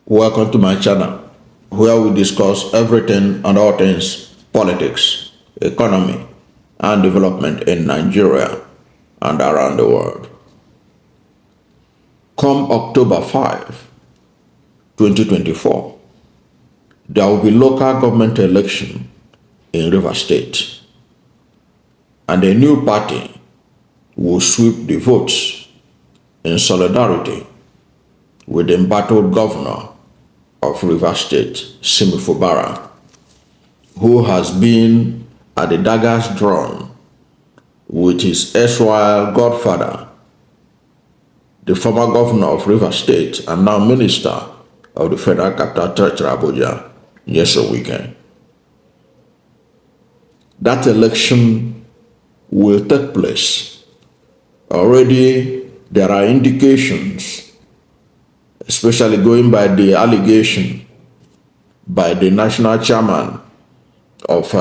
Welcome to my channel, where we discuss everything and all things politics, economy, and development in Nigeria and around the world. Come October 5, 2024, there will be local government election in Rivers State, and a new party will sweep the votes in solidarity with the embattled governor of Rivers State, Simi Fubara, who has been at the daggers drawn with his erstwhile godfather, the former governor of Rivers State and now minister of the Federal Capital Territory, Abuja, Nyesom Wike. That election will take place. Already there are indications, especially going by the allegation by the national chairman of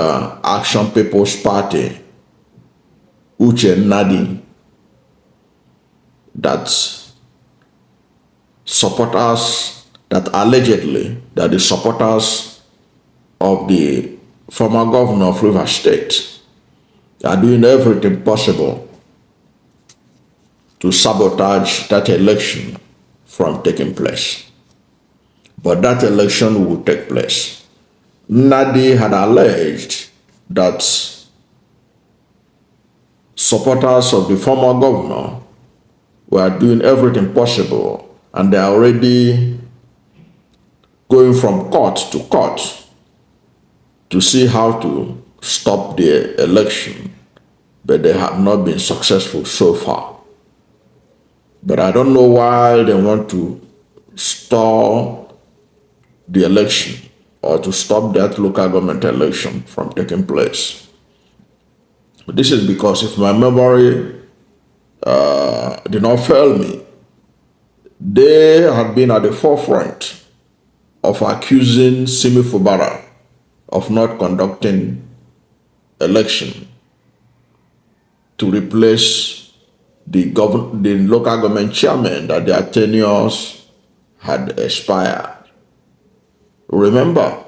Action People's Party, Nadi, that supporters, that allegedly, that the supporters of the former governor of Rivers State are doing everything possible to sabotage that election from taking place. But that election will take place. Nadi had alleged that supporters of the former governor were doing everything possible, and they are already going from court to court to see how to stop the election, but they have not been successful so far. But I don't know why they want to stall the election or to stop that local government election from taking place. This is because, if my memory did not fail me, they had been at the forefront of accusing Simi Fubara of not conducting election to replace the local government chairman that their tenures had expired. Remember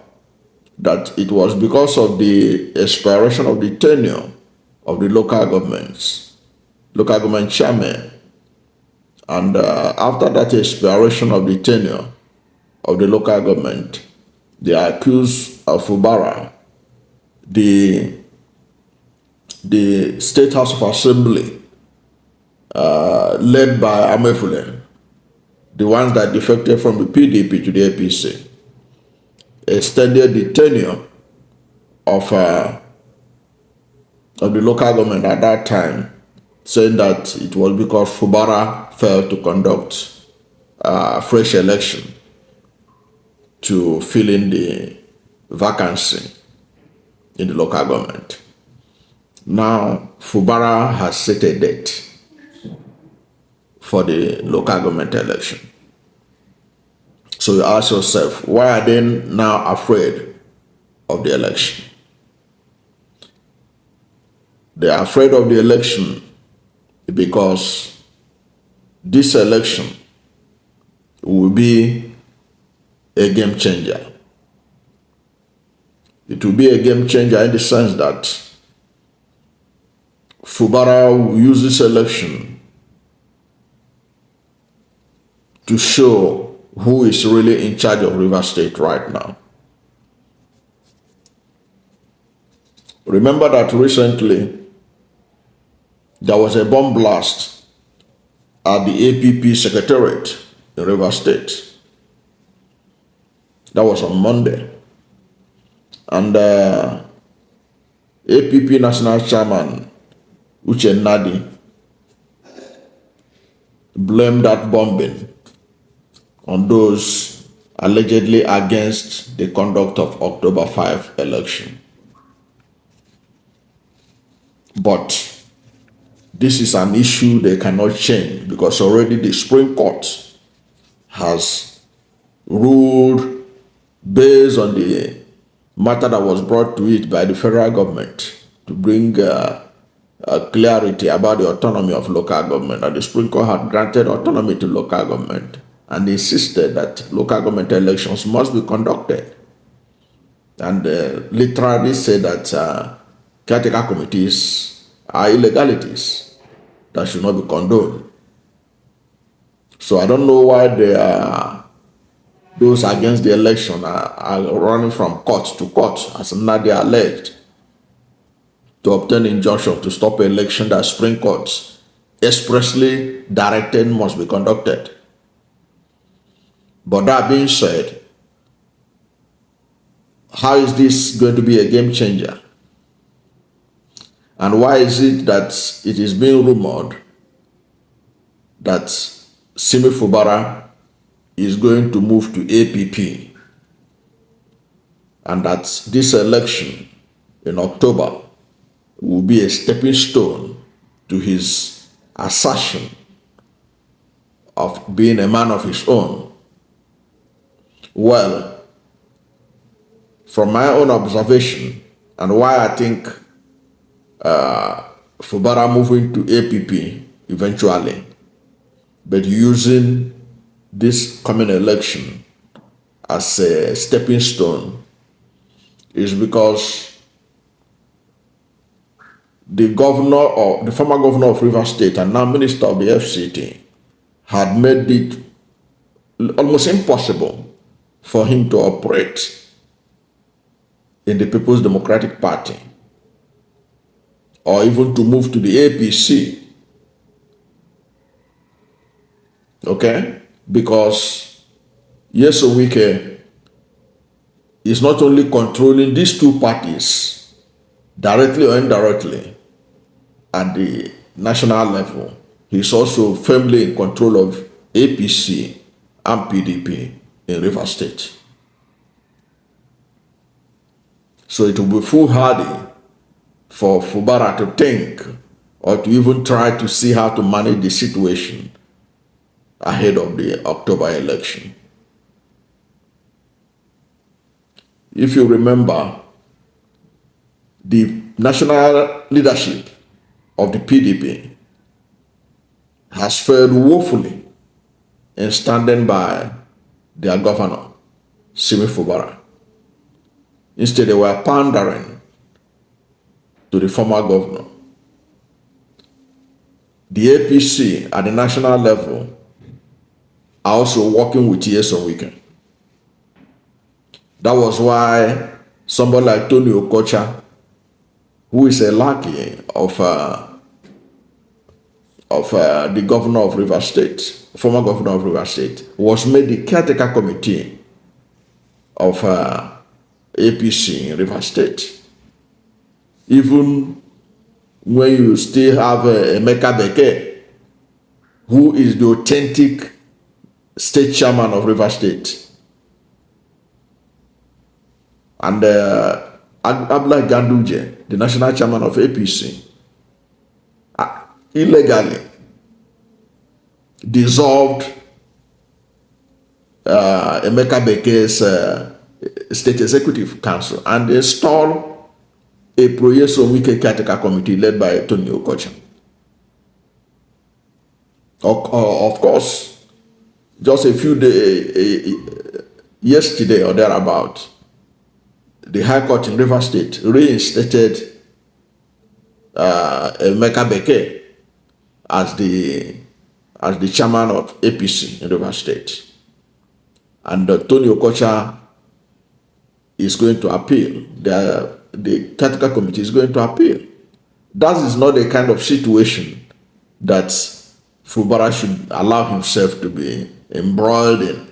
that it was because of the expiration of the tenure of the local government chairman, and after that expiration of the tenure of the local government, they accused Fubara, the State House of Assembly, led by Amefule, the ones that defected from the PDP to the APC, extended the tenure of the local government at that time, saying that it was because Fubara failed to conduct a fresh election to fill in the vacancy in the local government. Now, Fubara has set a date for the local government election. So you ask yourself, why are they now afraid of the election? They are afraid of the election because this election will be a game changer. It will be a game changer in the sense that Fubara will use this election to show who is really in charge of Rivers State right now. Remember that recently there was a bomb blast at the APP secretariat in Rivers State. That was on Monday. And APP National Chairman Nadi blamed that bombing on those allegedly against the conduct of October 5 election. But this is an issue they cannot change, because already the Supreme Court has ruled based on the matter that was brought to it by the federal government to bring clarity about the autonomy of local government, and the Supreme Court had granted autonomy to local government. and insisted that local government elections must be conducted, and literally said that caretaker committees are illegalities that should not be condoned. So I don't know why those against the election are running from court to court, as now they are alleged, to obtain injunction to stop an election that Supreme Court expressly directed must be conducted. But that being said, how is this going to be a game changer? And why is it that it is being rumored that Simi Fubara is going to move to APP, and that this election in October will be a stepping stone to his assertion of being a man of his own? Well, from my own observation, and why I think Fubara moving to APP eventually, but using this coming election as a stepping stone, is because the former governor of Rivers State and now minister of the FCT had made it almost impossible for him to operate in the People's Democratic Party, or even to move to the APC. Okay? Because Nyesom Wike is not only controlling these two parties directly or indirectly at the national level, he's also firmly in control of APC and PDP in Rivers State. So it will be foolhardy for Fubara to think or to even try to see how to manage the situation ahead of the October election. If you remember, the national leadership of the PDP has failed woefully in standing by their governor, Simi Fubara. Instead, they were pandering to the former governor. The APC at the national level are also working with Nyesom Wike. That was why somebody like Tony Okocha, who is a lackey of the governor of Rivers State, former governor of Rivers State, was made the caretaker committee of APC in Rivers State. Even when you still have Emeka Beke, who is the authentic state chairman of Rivers State, and Abla Ganduje, the national chairman of APC, illegally dissolved Emeka Beke's state executive council and installed a pro-Nyesom Wike caretaker committee led by Tony Okocha. Of course, just a few days, yesterday or thereabout, the High Court in Rivers State reinstated Emeka Beke as the chairman of APC in Rivers State. And Tony Okocha is going to appeal. The caretaker committee is going to appeal. That is not the kind of situation that Fubara should allow himself to be embroiled in,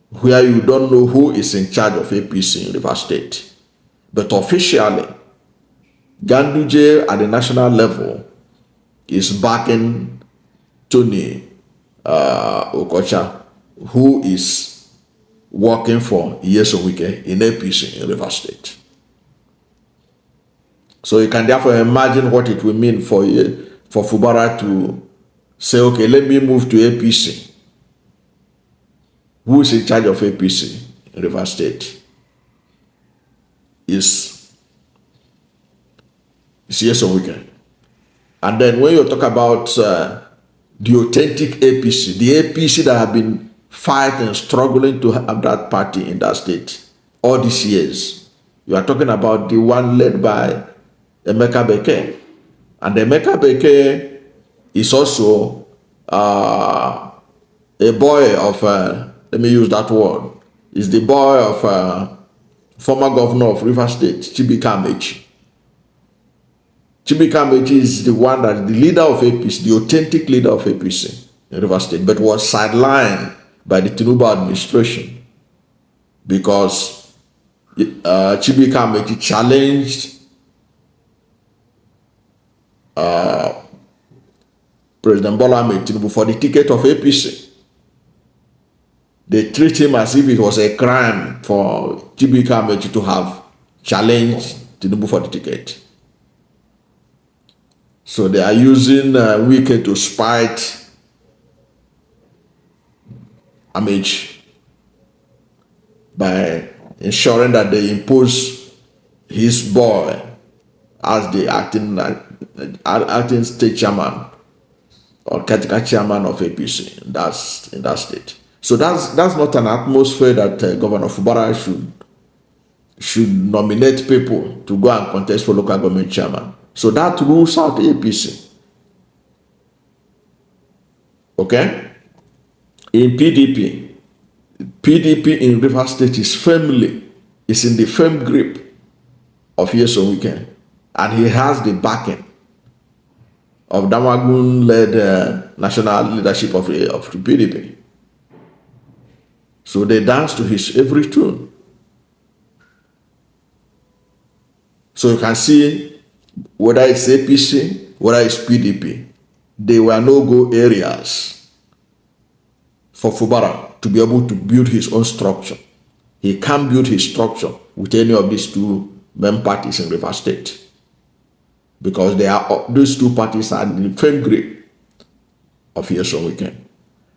where you don't know who is in charge of APC in Rivers State. But officially, Ganduje at the national level is backing Tony Okocha, who is working for Nyesom Wike in APC in Rivers State. So you can therefore imagine what it will mean for Fubara to say, okay, let me move to APC. Who is in charge of APC in Rivers State? Is Nyesom Wike. And then when you talk about the authentic APC, the APC that have been fighting, struggling to have that party in that state all these years. You are talking about the one led by Emeka Beke. And Emeka Beke is also a boy of, let me use that word, is the boy of former governor of Rivers State, Chibika Amechi. Chibika Amechi is the one that the leader of APC, the authentic leader of APC in Rivers State, but was sidelined by the Tinubu administration because Chibika Amechi challenged President Bola Ahmed Tinubu for the ticket of APC. They treat him as if it was a crime for Chibika Amechi to have challenged Tinubu for the ticket. So they are using Wike to spite Amechi by ensuring that they impose his boy as the acting state chairman or caretaker chairman of APC in that state. So that's not an atmosphere that Governor Fubara should nominate people to go and contest for local government chairman. So that rules out APC. Okay? In PDP in Rivers State is in the firm grip of Nyesom Wike, and he has the backing of Damagun-led national leadership of the PDP. So they dance to his every tune. So you can see whether it's APC, whether it's PDP, they were no-go areas for Fubara to be able to build his own structure. He can't build his structure with any of these two main parties in Rivers State because those two parties are in the firm grip of Nyesom Wike.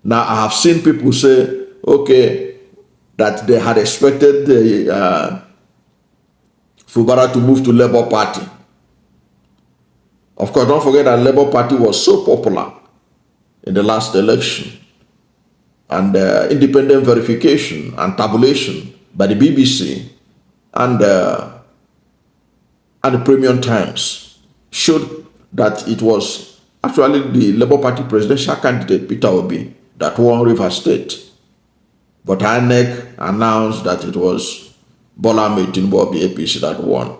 Now, I have seen people say, okay, that they had expected Fubara to move to Labour Party. Of course, don't forget that Labour Party was so popular in the last election, and independent verification and tabulation by the BBC and the Premium Times showed that it was actually the Labour Party presidential candidate Peter Obi that won Rivers State. But INEC announced that it was Bola Ahmed Tinubu of the APC that won.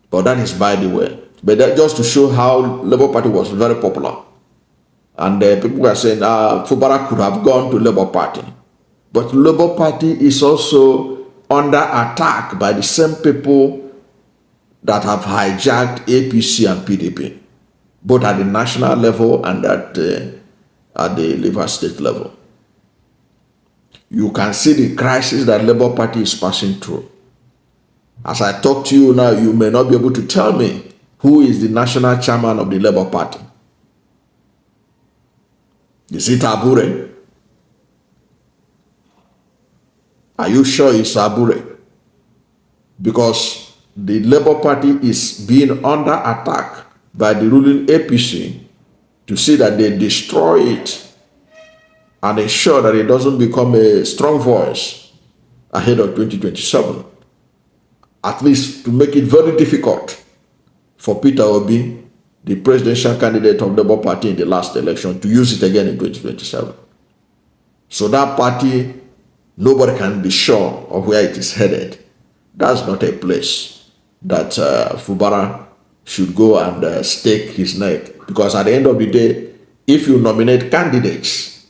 But that is by the way. But that just to show how Labour Party was very popular. And people were saying Fubara could have gone to Labour Party. But Labour Party is also under attack by the same people that have hijacked APC and PDP, both at the national level and at the Rivers State level. You can see the crisis that Labour Party is passing through. As I talk to you now, you may not be able to tell me who is the national chairman of the Labour Party. Is it Abure? Are you sure it's Abure? Because the Labour Party is being under attack by the ruling APC to see that they destroy it and ensure that it doesn't become a strong voice ahead of 2027. At least to make it very difficult for Peter Obi, the presidential candidate of the Labour Party in the last election, to use it again in 2027. So that party, nobody can be sure of where it is headed. That's not a place that Fubara should go and stake his neck. Because at the end of the day, if you nominate candidates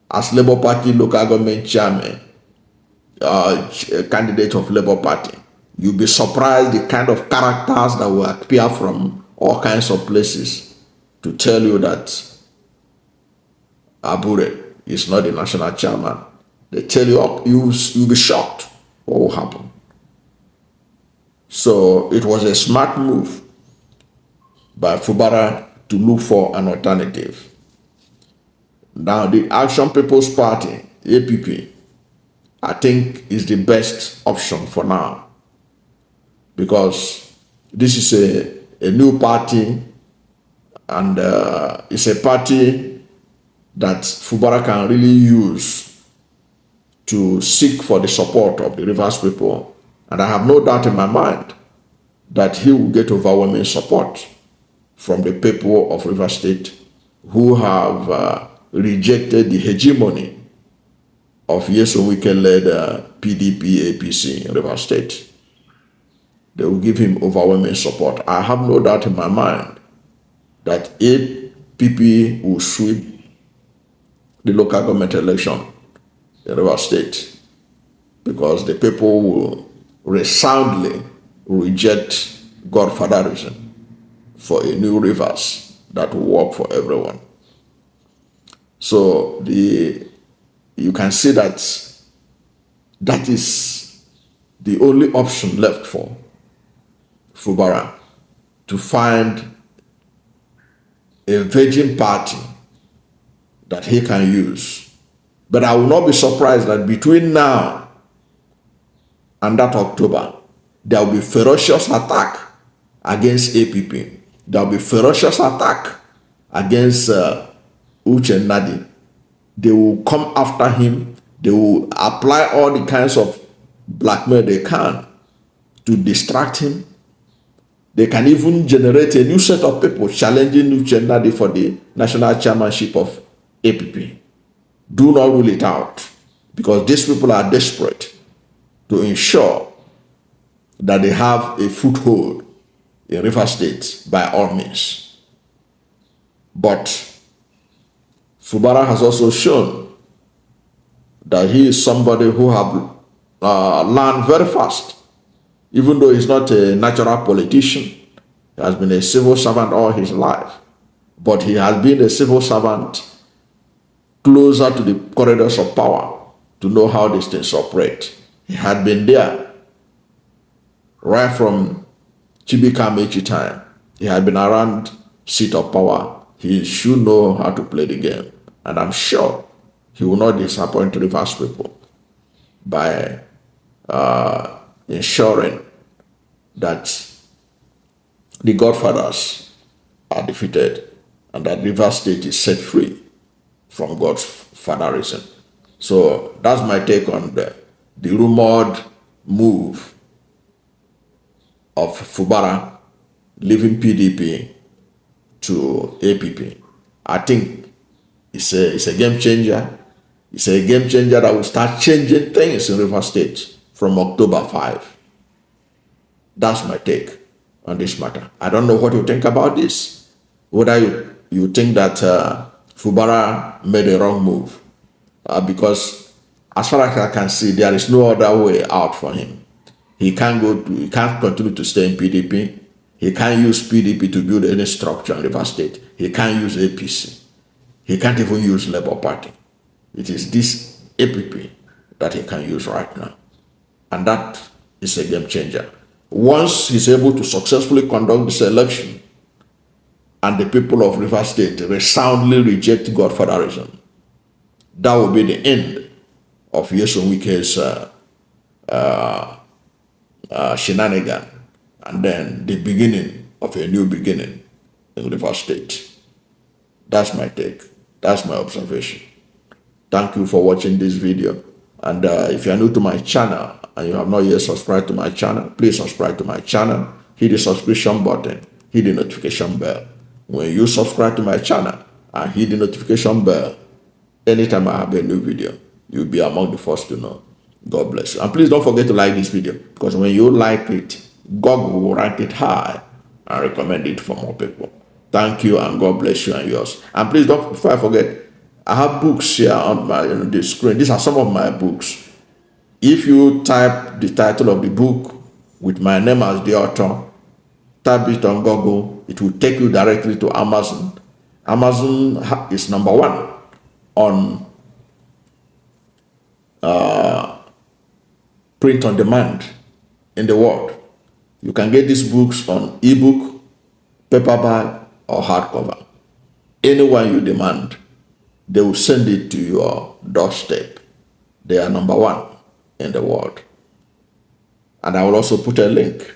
as Labour Party local government chairman, candidate of Labour Party, you'll be surprised the kind of characters that will appear from all kinds of places to tell you that Abure is not the national chairman. They tell you, you'll be shocked what will happen. So it was a smart move by Fubara to look for an alternative. Now the Action People's Party, APP, I think is the best option for now, because this is a new party And it's a party that Fubara can really use to seek for the support of the Rivers people. And I have no doubt in my mind that he will get overwhelming support from the people of Rivers State who have rejected the hegemony of Nyesom Wike-led PDP-APC in Rivers State. They will give him overwhelming support. I have no doubt in my mind that APP will sweep the local government election in Rivers State because the people will resoundly reject godfatherism for a new Rivers that will work for everyone. So you can see that is the only option left for Fubara, to find a virgin party that he can use. But I will not be surprised that between now and that October, there will be ferocious attack against APP. There will be ferocious attack against Uche Nadi. They will come after him. They will apply all the kinds of blackmail they can to distract him. They can even generate a new set of people challenging Uche Nadi for the national chairmanship of APP. Do not rule it out, because these people are desperate to ensure that they have a foothold in Rivers State by all means. But Fubara has also shown that he is somebody who have learned very fast. Even though he's not a natural politician, he has been a civil servant all his life. But he has been a civil servant closer to the corridors of power to know how these things operate. He had been there right from Chibika Mechi time. He had been around seat of power. He should know how to play the game. And I'm sure he will not disappoint Rivers people by ensuring that the godfathers are defeated and that Rivers State is set free from godfatherism. So that's my take on the rumored move of Fubara leaving PDP to APP. I think it's a game changer. It's a game changer that will start changing things in Rivers State from October 5. That's my take on this matter. I don't know what you think about this. Whether you think that Fubara made a wrong move. Because as far as I can see, there is no other way out for him. He can't continue to stay in PDP. He can't use PDP to build any structure in Rivers State. He can't use APC. He can't even use Labour Party. It is this APP that he can use right now. And that is a game changer. Once he's able to successfully conduct this election and the people of Rivers State resoundly reject godfatherism, that will be the end of Nyesom Wike's shenanigan, and then the beginning of a new beginning in Rivers State. That's my take. That's my observation. Thank you for watching this video. And if you are new to my channel and you have not yet subscribed to my channel, please subscribe to my channel. Hit the subscription button. Hit the notification bell. When you subscribe to my channel and hit the notification bell, anytime I have a new video, you'll be among the first to know. God bless you. And please don't forget to like this video, because when you like it, God will rank it high and recommend it for more people. Thank you, and God bless you and yours. And please don't, before I forget, I have books here on the screen. These are some of my books. If you type the title of the book with my name as the author, type it on Google, it will take you directly to Amazon. Amazon is #1 on print on demand in the world. You can get these books on ebook, paperback, or hardcover. Anyone you demand, they will send it to your doorstep. They are #1 in the world. And I will also put a link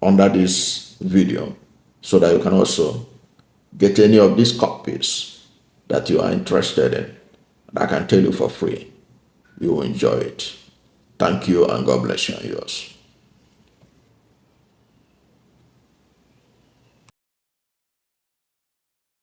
under this video so that you can also get any of these copies that you are interested in. And I can tell you for free, you will enjoy it. Thank you, and God bless you and yours.